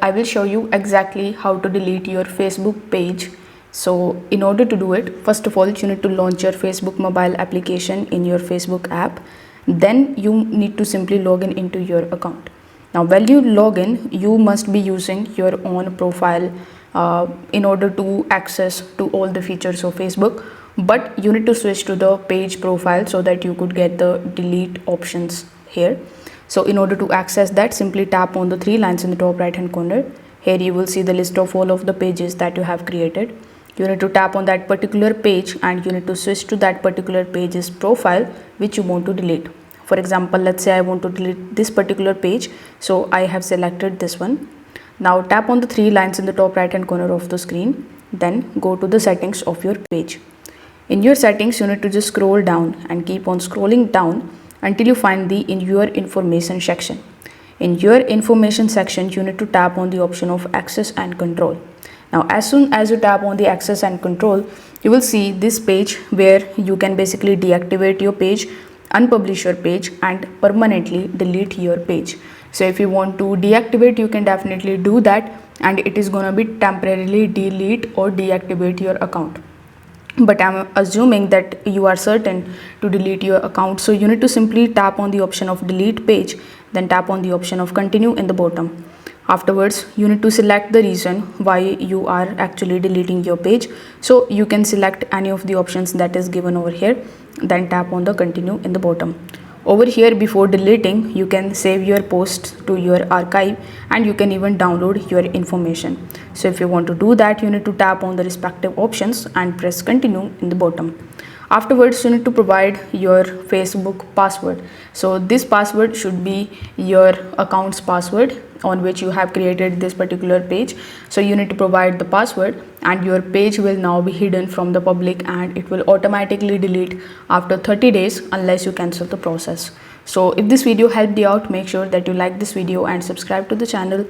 I will show you exactly how to delete your Facebook page. So in order to do it, first of all, you need to launch your Facebook mobile application in your Facebook app. Then you need to simply log in into your account. Now while you log in, you must be using your own profile in order to access to all the features of Facebook. But you need to switch to the page profile so that you could get the delete options here. So in order to access that, simply tap on the three lines in the top right hand corner. Here you will see the list of all of the pages that you have created. You need to tap on that particular page and you need to switch to that particular page's profile which you want to delete. For example, let's say I want to delete this particular page, so I have selected this one. Now tap on the three lines in the top right hand corner of the screen, then go to the settings of your page. In your settings, you need to just scroll down and keep on scrolling down until you find the in your information section. In your information section, you need to tap on the option of access and control. Now as soon as you tap on the access and control, you will see this page where you can basically deactivate your page, unpublish your page and permanently delete your page. So if you want to deactivate, you can definitely do that, and it is gonna be temporarily delete or deactivate your account. But I'm assuming that you are certain to delete your account, so you need to simply tap on the option of delete page, then tap on the option of continue in the bottom. Afterwards, you need to select the reason why you are actually deleting your page. So you can select any of the options that is given over here, then tap on the continue in the bottom. Over here, before deleting, you can save your posts to your archive and you can even download your information. So if you want to do that, you need to tap on the respective options and press continue in the bottom. Afterwards, you need to provide your Facebook password. So this password should be your account's password on which you have created this particular page. So you need to provide the password and your page will now be hidden from the public and it will automatically delete after 30 days unless you cancel the process. So if this video helped you out, make sure that you like this video and subscribe to the channel